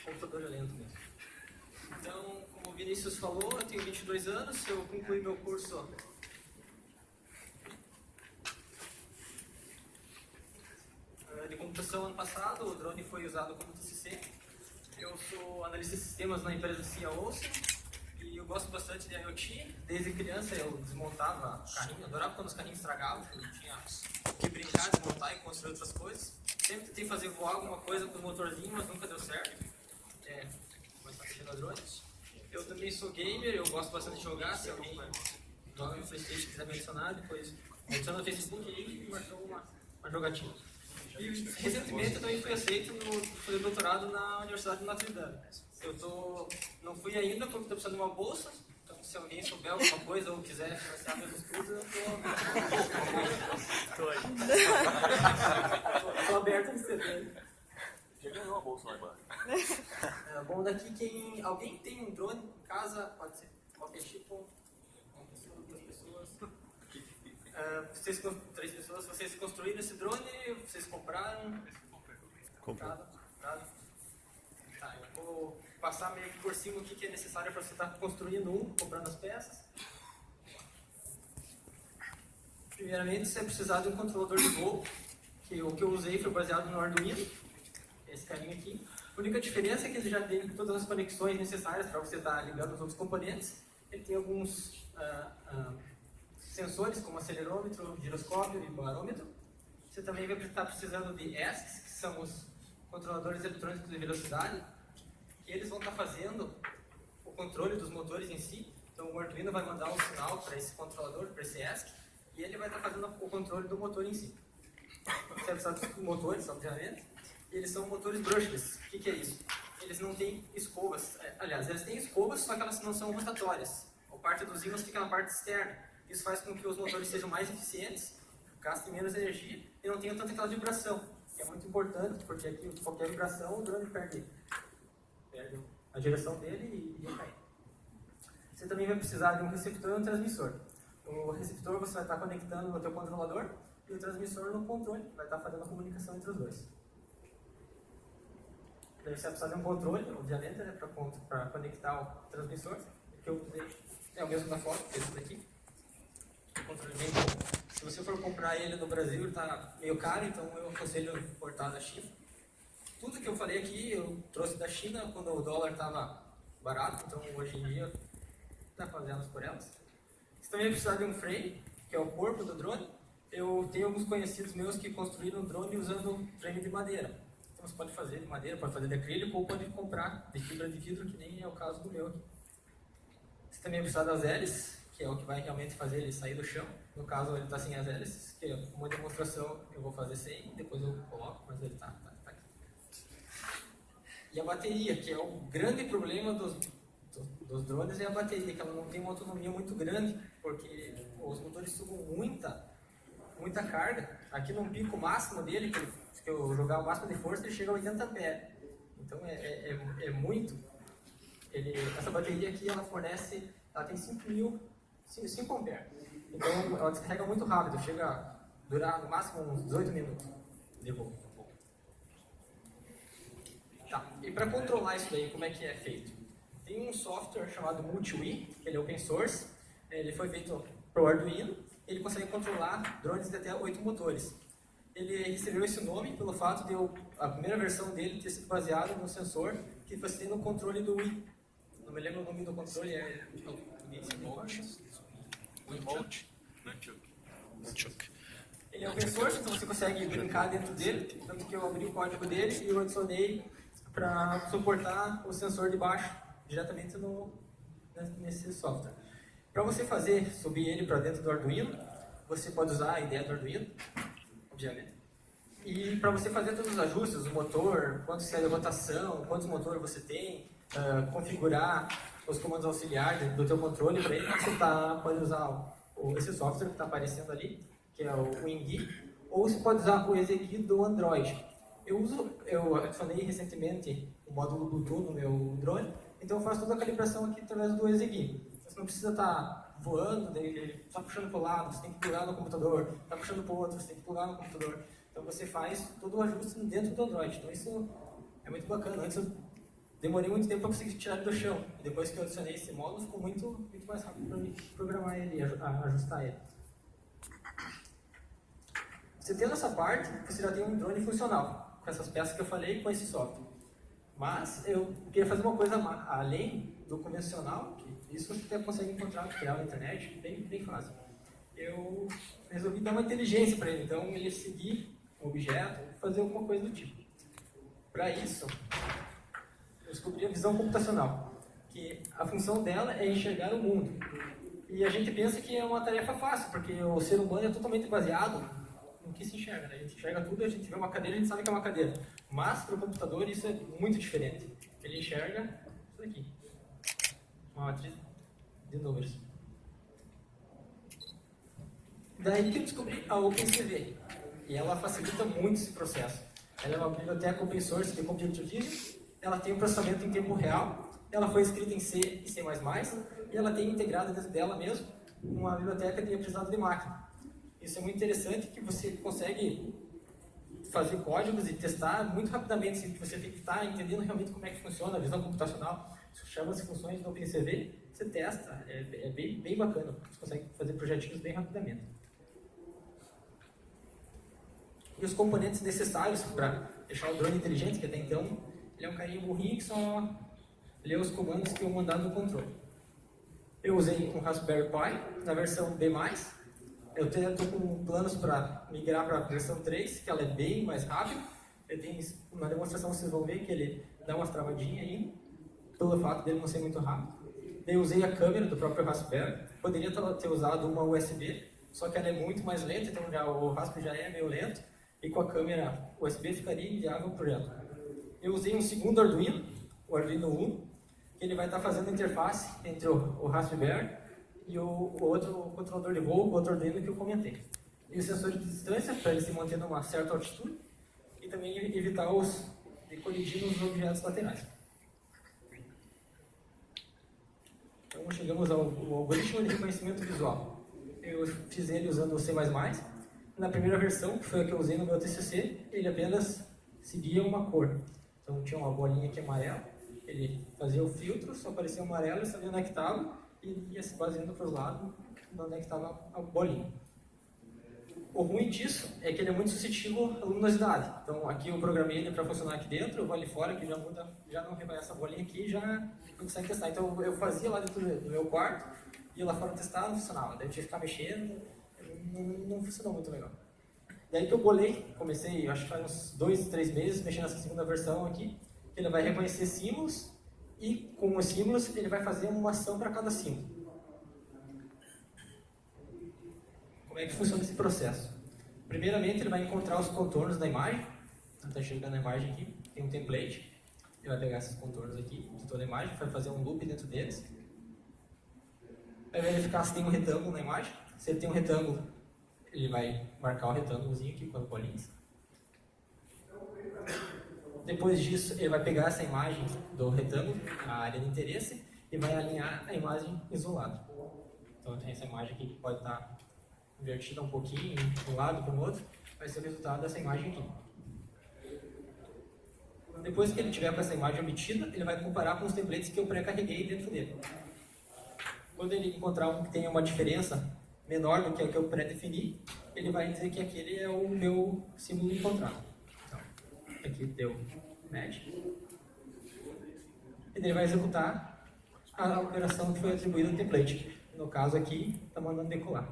computador é lento mesmo. Então, como o Vinícius falou, eu tenho 22 anos, eu concluí meu curso de computação ano passado, o drone foi usado como TCC. Eu sou analista de sistemas na empresa CIA Ocean e eu gosto bastante de IoT. Desde criança eu desmontava carrinho, adorava quando os carrinhos estragavam, eu tinha que brincar, desmontar e construir outras coisas. Sempre tentei fazer voar alguma coisa com os motorzinhos, mas nunca deu certo. Começar a mexer na drones. Eu também sou gamer, eu gosto bastante de jogar. Se alguém joga no PlayStation quiser me adicionar, depois adiciona no Facebook e marcou uma jogatina. E recentemente eu também fui aceito no fazer doutorado na Universidade de Notre Dame. Não fui ainda porque estou precisando de uma bolsa, então se alguém souber alguma coisa ou quiser financiar meus estudos, eu estou aberto a receber. Já ganhou uma bolsa lá embaixo. Bom, daqui alguém tem um drone em casa, pode ser qualquer tipo, uma pessoa, duas pessoas. Três pessoas, vocês construíram esse drone, vocês compraram? Compraram. Tá, eu vou passar meio que por cima o que é necessário para você estar construindo comprando as peças. Primeiramente, você vai precisar de um controlador de voo, que o que eu usei foi baseado no Arduino, esse carinha aqui. A única diferença é que ele já tem todas as conexões necessárias para você estar ligando os outros componentes. Ele tem alguns sensores, como acelerômetro, giroscópio e barômetro. Você também vai estar precisando de ESCs, que são os controladores eletrônicos de velocidade, que eles vão estar fazendo o controle dos motores em si. Então o Arduino vai mandar um sinal para esse controlador, para esse ESC, e ele vai estar fazendo o controle do motor em si. Você vai precisar dos motores, obviamente. E eles são motores brushless. O que é isso? Eles não têm escovas. Aliás, eles têm escovas, só que elas não são rotatórias. A parte dos ímãs fica na parte externa. Isso faz com que os motores sejam mais eficientes, gastem menos energia e não tenham tanta aquela vibração, que é muito importante, porque aqui qualquer vibração o drone perde a direção dele e cai. Você também vai precisar de um receptor e um transmissor. O receptor você vai estar conectando no teu controlador e o transmissor no controle, vai estar fazendo a comunicação entre os dois. Daí você vai precisar de um controle, obviamente, né, para conectar o transmissor, que eu usei, é o mesmo da foto, esse daqui. O controle bem bom. Se você for comprar ele no Brasil, ele está meio caro, então eu aconselho importar da China. Tudo que eu falei aqui eu trouxe da China quando o dólar estava barato, então hoje em dia dá para fazer elas por elas. Você também vai precisar de um frame, que é o corpo do drone. Eu tenho alguns conhecidos meus que construíram um drone usando frame de madeira. Então você pode fazer de madeira, pode fazer de acrílico ou pode comprar de fibra de vidro, que nem é o caso do meu aqui. Você também vai precisar das hélices, que é o que vai realmente fazer ele sair do chão. No caso, ele está sem as hélices, que é uma demonstração eu vou fazer sem, depois eu coloco, mas ele está aqui. E a bateria, que é o grande problema dos drones, é a bateria, que ela não tem uma autonomia muito grande, porque os motores sugam muita carga. Aqui no pico máximo dele, que eu jogar o máximo de força, ele chega a 80 ampere. Então é muito. Essa bateria aqui, ela tem 5 ampere. Então ela descarrega muito rápido, chega a durar no máximo uns 18 minutos de voo. Tá, e para controlar isso daí, como é que é feito? Tem um software chamado MultiWii, que ele é open source, ele foi feito para o Arduino, ele consegue controlar drones de até 8 motores. Ele recebeu esse nome pelo fato de a primeira versão dele ter sido baseada no sensor que você tem no controle do Wii. Não me lembro o nome do controle, Nunchuk. Ele é open source, então você consegue brincar dentro dele, tanto que eu abri o código dele e eu adicionei para suportar o sensor de baixo diretamente nesse software. Para você subir ele para dentro do Arduino, você pode usar a ideia do Arduino, obviamente. E para você fazer todos os ajustes, o motor, quanto sai de rotação, quantos motores você tem, configurar os comandos auxiliares do teu controle, para ele você pode usar esse software que está aparecendo ali, que é o WinGui, ou você pode usar o EasyGui do Android. Eu adicionei recentemente o módulo Bluetooth no meu drone, então eu faço toda a calibração aqui através do EasyGui. Você não precisa estar voando, só puxando para o lado, você tem que plugar no computador, está puxando para o outro, você tem que plugar no computador. Então você faz todo o ajuste dentro do Android. Então isso é muito bacana. Antes eu demorei muito tempo para conseguir tirar ele do chão. E depois que eu adicionei esse módulo, ficou muito mais rápido para mim programar ele e ajustar ele. Você tendo essa parte, você já tem um drone funcional, com essas peças que eu falei, com esse software. Mas eu queria fazer uma coisa além do convencional, que isso você até consegue encontrar material na internet, bem fácil. Eu resolvi dar uma inteligência para ele, então ele seguir um objeto, fazer alguma coisa do tipo. Para isso, eu descobri a visão computacional, que a função dela é enxergar o mundo. E a gente pensa que é uma tarefa fácil, porque o ser humano é totalmente baseado no que se enxerga, né? A gente enxerga tudo, a gente vê uma cadeira, a gente sabe que é uma cadeira. Mas para o computador isso é muito diferente. Ele enxerga isso daqui, uma matriz de números. Daí que eu descobri a OpenCV, e ela facilita muito esse processo. Ela é uma biblioteca open source de computer vision, ela tem um processamento em tempo real, ela foi escrita em C e C++, e ela tem integrada dentro dela mesmo uma biblioteca de aprendizado de máquina. Isso é muito interessante, que você consegue fazer códigos e testar muito rapidamente, assim, que você tem que estar entendendo realmente como é que funciona a visão computacional. Isso chama-se funções do OpenCV, você testa, é bem bacana, você consegue fazer projetinhos bem rapidamente. E os componentes necessários para deixar o drone inteligente, que até então ele é um carinha burrinho que só lê os comandos que eu mandar no controle. Eu usei um Raspberry Pi na versão B+. Eu estou com planos para migrar para a versão 3, que ela é bem mais rápida. Eu tenho uma demonstração, vocês vão ver que ele dá umas travadinhas aí, pelo fato dele não ser muito rápido. Eu usei a câmera do próprio Raspberry. Poderia ter usado uma USB, só que ela é muito mais lenta, então o Raspberry já é meio lento. E com a câmera USB ficaria inviável o projeto. Eu usei um segundo Arduino, o Arduino Uno, que ele vai estar fazendo a interface entre o Raspberry e o outro controlador de voo, o outro Arduino que eu comentei. E o sensor de distância, para ele se manter numa certa altitude, e também evitar de colidir nos objetos laterais. Então chegamos ao algoritmo de reconhecimento visual. Eu fiz ele usando o C++. Na primeira versão, que foi a que eu usei no meu TCC, ele apenas seguia uma cor. Então tinha uma bolinha aqui amarela, ele fazia o filtro, só aparecia amarelo, ele sabia onde é que estava e ia se baseando para os lados onde é que estava a bolinha. O ruim disso é que ele é muito suscetível à luminosidade. Então aqui eu programei ele para funcionar aqui dentro, eu vou ali fora que já não reconhece essa bolinha aqui e já não consegue testar. Então eu fazia lá dentro do meu quarto, ia lá fora testar, não funcionava. Daí eu tinha que ficar mexendo, não funcionou muito legal. Daí que eu comecei, acho que faz uns 2, 3 meses, mexendo nessa segunda versão aqui, ele vai reconhecer símbolos e com os símbolos ele vai fazer uma ação para cada símbolo. Como é que funciona esse processo? Primeiramente ele vai encontrar os contornos da imagem, está chegando a imagem aqui, tem um template, ele vai pegar esses contornos aqui de toda a imagem, vai fazer um loop dentro deles, vai verificar se tem um retângulo na imagem. Se ele tem um retângulo, ele vai marcar o retângulozinho aqui com as bolinhas. Depois disso, ele vai pegar essa imagem do retângulo, a área de interesse, e vai alinhar a imagem isolada. Então tem essa imagem aqui que pode estar invertida um pouquinho, de um lado para o outro, vai ser o resultado dessa imagem aqui. Depois que ele tiver com essa imagem obtida, ele vai comparar com os templates que eu pré-carreguei dentro dele. Quando ele encontrar um que tenha uma diferença menor do que a que eu pré-defini, ele vai dizer que aquele é o meu símbolo encontrado. Então, aqui deu match. E ele vai executar a operação que foi atribuída ao template. No caso aqui, está mandando decolar.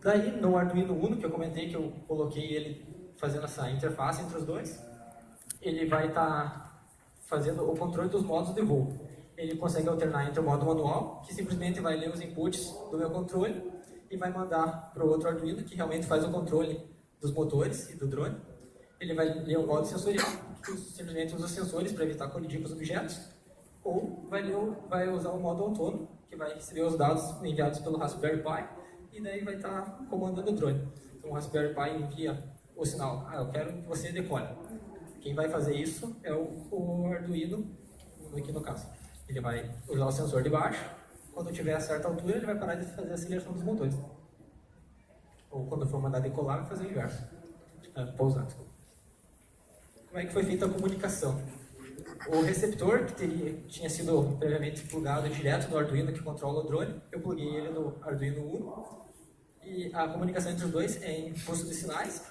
Daí, no Arduino Uno, que eu comentei que eu coloquei ele fazendo essa interface entre os dois, ele vai estar fazendo o controle dos modos de voo. Ele consegue alternar entre o modo manual, que simplesmente vai ler os inputs do meu controle e vai mandar para o outro Arduino, que realmente faz o controle dos motores e do drone. Ele vai ler o modo sensorial, que simplesmente usa os sensores para evitar colidir com os objetos, ou vai usar o modo autônomo, que vai receber os dados enviados pelo Raspberry Pi, e daí vai estar comandando o drone. Então o Raspberry Pi envia o sinal, eu quero que você decole. Quem vai fazer isso é o Arduino, aqui no caso. Ele vai usar o sensor de baixo, quando tiver a certa altura ele vai parar de fazer a aceleração dos motores. Ou quando for mandar decolar, vai fazer o inverso. Pousar, desculpa. como é que foi feita a comunicação. O receptor, que tinha sido previamente plugado direto no Arduino que controla o drone, eu pluguei ele no Arduino Uno, e a comunicação entre os dois é em impulso de sinais,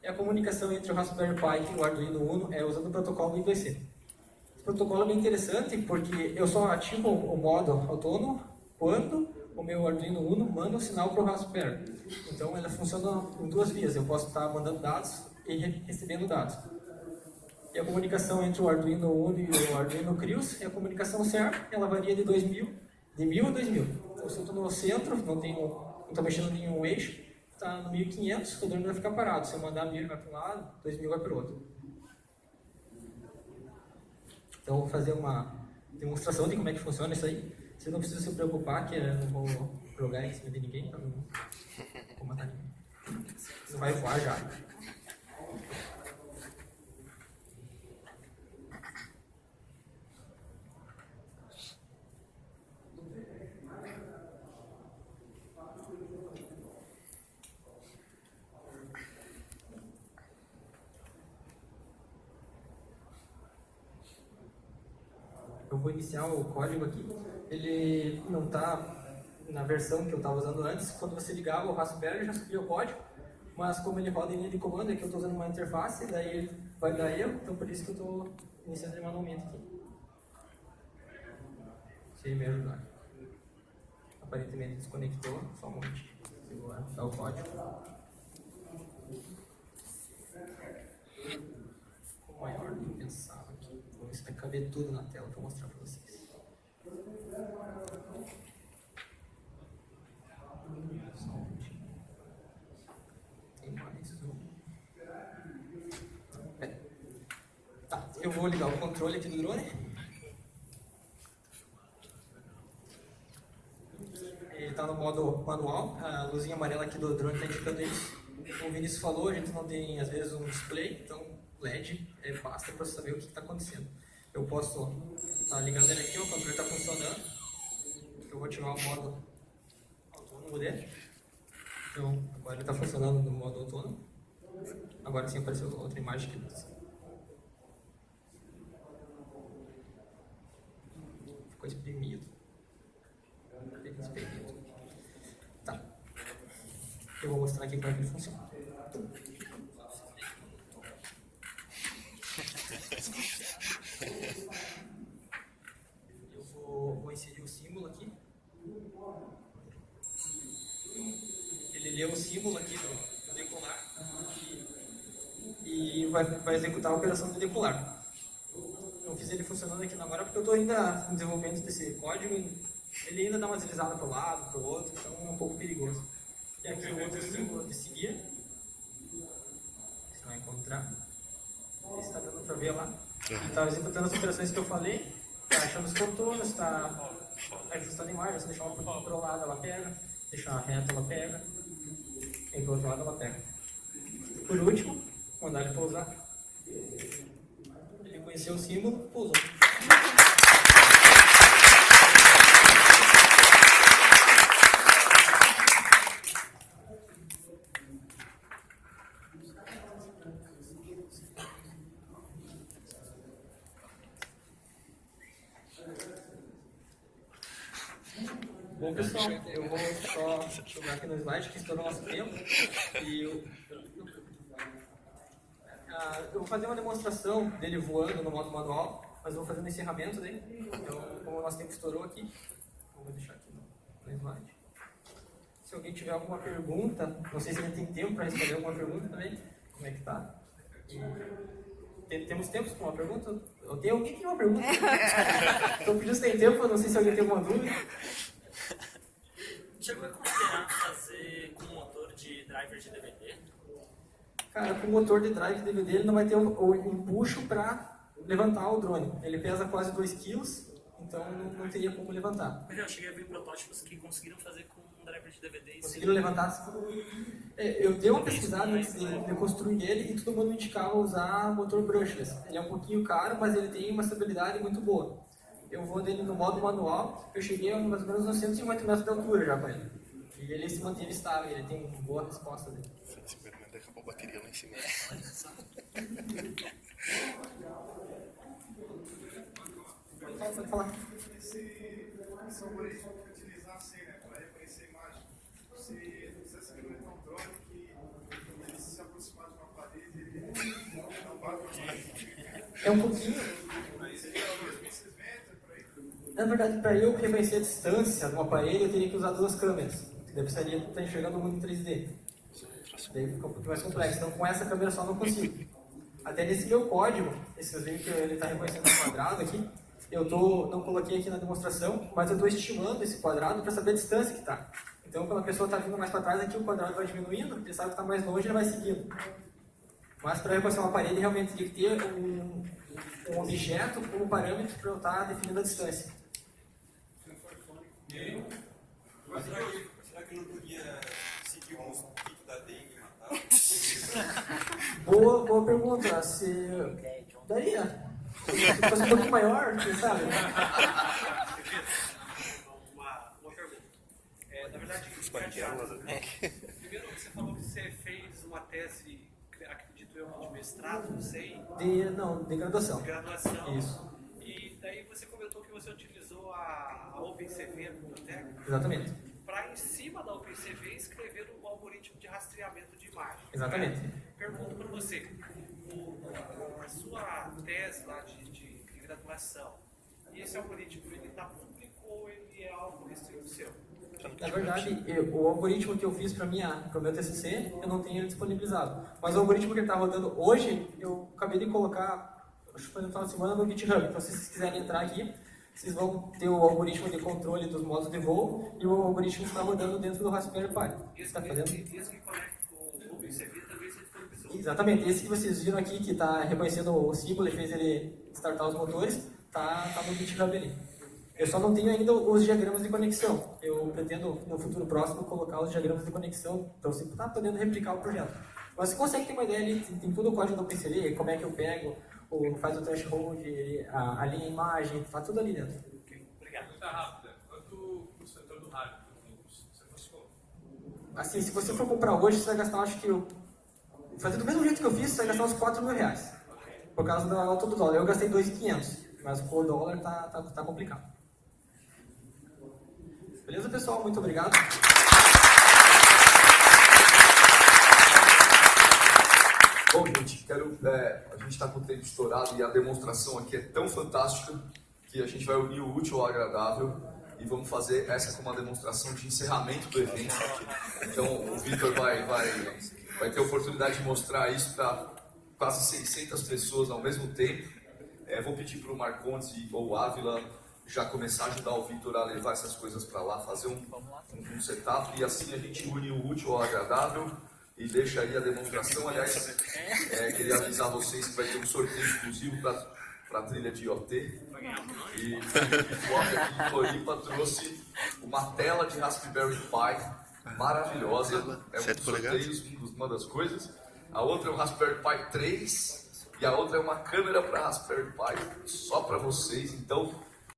e a comunicação entre o Raspberry Pi e o Arduino Uno é usando o protocolo I2C. Esse protocolo é bem interessante porque eu só ativo o modo autônomo quando o meu Arduino Uno manda um sinal para o Raspberry. Então ela funciona em duas vias, eu posso estar mandando dados e recebendo dados. E a comunicação entre o Arduino Uno e o Arduino Crios é a comunicação SER, ela varia de 1000 a 2000. Então se eu estou no centro, não estou mexendo em nenhum eixo, está no 1500, o drone vai ficar parado. Se eu mandar 1000 vai para um lado, 2000 vai para o outro. Então vou fazer uma demonstração de como é que funciona isso aí. Você não precisa se preocupar que eu não vou jogar em cima de ninguém, para não vou matar ninguém. Não vai voar já. Eu vou iniciar o código aqui. Ele não está na versão que eu estava usando antes. Quando você ligava o Raspberry, já subia o código. Mas como ele roda em linha de comando, é que eu estou usando uma interface, daí ele vai dar erro. Então por isso que eu estou iniciando ele manualmente aqui. Se ele me ajudar. Aparentemente desconectou. Só um momento. Eu vou achar o código. Ficou maior do que eu pensava aqui. Vamos ver se vai caber tudo na tela para mostrar para vocês. Só um minutinho. Tem mais um. Tá, eu vou ligar o controle aqui do drone. Ele está no modo manual. A luzinha amarela aqui do drone está indicando isso. Como o Vinícius falou, a gente não tem às vezes um display, então LED basta para saber o que está acontecendo. Eu posso estar ligando ele aqui, o controle está funcionando. Eu vou ativar o modo autônomo dele. Então, agora ele está funcionando no modo autônomo. Agora sim apareceu outra imagem aqui. Ficou espremido. Tá. Eu vou mostrar aqui como é que ele funciona. Eu vou inserir o símbolo aqui. Ele lê o símbolo aqui do decolar e vai executar a operação do decolar. Eu fiz ele funcionando aqui agora porque eu estou ainda no desenvolvimento desse código e ele ainda dá uma deslizada para o lado, para o outro, então é um pouco perigoso. E aqui o outro símbolo de seguir. Você vai encontrar. Esse está dando para ver lá. Está executando as operações que eu falei, está achando os contornos, está ajustando a imagem. Se deixar um pouquinho para o lado, ela pega. Deixar reto, ela pega. E para o outro lado, ela pega. Por último, mandar ele pousar. Ele conheceu o símbolo, pousou. Bom, pessoal, eu vou só jogar aqui no slide que estourou nosso tempo. E eu vou fazer uma demonstração dele voando no modo manual, mas eu vou fazer no encerramento dele. Então, como o nosso tempo estourou aqui, vou deixar aqui no slide. Se alguém tiver alguma pergunta, não sei se a gente tem tempo para responder alguma pergunta também, como é que tá? Temos tempo para uma pergunta? Tem alguém que tem uma pergunta? Então, pediu se tem tempo, não sei se alguém tem alguma dúvida. Chegou a considerar fazer com motor de driver de DVD? Cara, com o motor de drive de DVD ele não vai ter o empuxo para levantar o drone. Ele pesa quase 2 kg, então não teria como levantar. Mas eu cheguei a ver protótipos que conseguiram fazer com um driver de DVD. Conseguiram levantar? Eu dei uma pesquisada antes de construir ele e todo mundo me indicava usar motor brushless. Ele é um pouquinho caro, mas ele tem uma estabilidade muito boa. Eu vou dele no modo manual, eu cheguei a mais ou menos uns 150 metros de altura já com ele. E ele se manteve estável, ele tem uma boa resposta dele. Simplesmente acabou a bateria lá em cima. pode falar. Esse algoritmo que utilizasse para reconhecer a imagem, se você implementar um drone que ele se aproximar de uma parede, ele não bate a imagem. É um pouquinho. Seria o mesmo experimento para ele. Na verdade, para eu reconhecer a distância de um aparelho, eu teria que usar duas câmeras. Eu precisaria estar enxergando o mundo em 3D. Daí fica um pouquinho mais complexo. Então, com essa câmera só não consigo. Até nesse meu código, vocês veem que ele está reconhecendo um quadrado aqui. Não coloquei aqui na demonstração, mas eu estou estimando esse quadrado para saber a distância que está. Então, quando a pessoa está vindo mais para trás, aqui o quadrado vai diminuindo, ele sabe que está mais longe, ele vai seguindo. Mas para reconhecer uma parede, realmente tem que ter um objeto como parâmetro para eu estar definindo a distância. Será que não podia seguir o mosquito da dengue e matar? Boa pergunta. Se daria. Se fosse um pouquinho maior, quem sabe? Uma pergunta. Na verdade, primeiro você falou que você fez uma tese, acredito eu, de mestrado, não sei. De graduação. De graduação. Isso. E daí você comentou que você utilizou a OpenCV no biblioteca. Exatamente. Para, em cima da OpenCV, escrever um algoritmo de rastreamento de imagem. Exatamente. Pergunto para você, a sua tese lá de graduação, esse algoritmo, ele está público ou ele é algo restrito seu? Na verdade, o algoritmo que eu fiz para o meu TCC, eu não tenho ele disponibilizado. Mas o algoritmo que ele está rodando hoje, eu acabei de colocar, acho que foi no final de semana, no GitHub. Então, se vocês quiserem entrar aqui, vocês vão ter o algoritmo de controle dos modos de voo e o algoritmo que está rodando dentro do Raspberry Pi. Esse Tá fazendo? Esse que conecta com o OpenCV também você disponibilizou? Exatamente, esse que vocês viram aqui, que está reconhecendo o símbolo e fez ele startar os motores, tá no GitHub ali. Eu só não tenho ainda os diagramas de conexão. Eu pretendo, no futuro próximo, colocar os diagramas de conexão, então você está podendo replicar o projeto. Mas você consegue ter uma ideia ali, tem todo o código do OpenCV, como é que eu pego, faz o threshold, alinha a imagem, faz tudo ali dentro. Obrigado. Pergunta rápida. Quanto o setor do rádio? Você buscou? Assim, se você for comprar hoje, você vai gastar, acho que... Fazer do mesmo jeito que eu fiz, você vai gastar uns R$4.000. Por causa da alta do dólar. Eu gastei 2.500, mas com o dólar tá complicado. Beleza, pessoal? Muito obrigado. Bom, gente, a gente está com o tempo estourado e a demonstração aqui é tão fantástica que a gente vai unir o útil ao agradável e vamos fazer essa como uma demonstração de encerramento do evento. Então, o Vitor vai ter a oportunidade de mostrar isso para quase 600 pessoas ao mesmo tempo. Vou pedir para o Marcondes ou o Ávila já começar a ajudar o Vitor a levar essas coisas para lá, fazer um setup, e assim a gente une o útil ao agradável e deixa aí a demonstração. Aliás, queria avisar vocês que vai ter um sorteio exclusivo para a trilha de IoT. E o Flop aqui de Floripa trouxe uma tela de Raspberry Pi maravilhosa. É um dos sorteios, uma das coisas. A outra é um Raspberry Pi 3 e a outra é uma câmera para Raspberry Pi só para vocês. Então,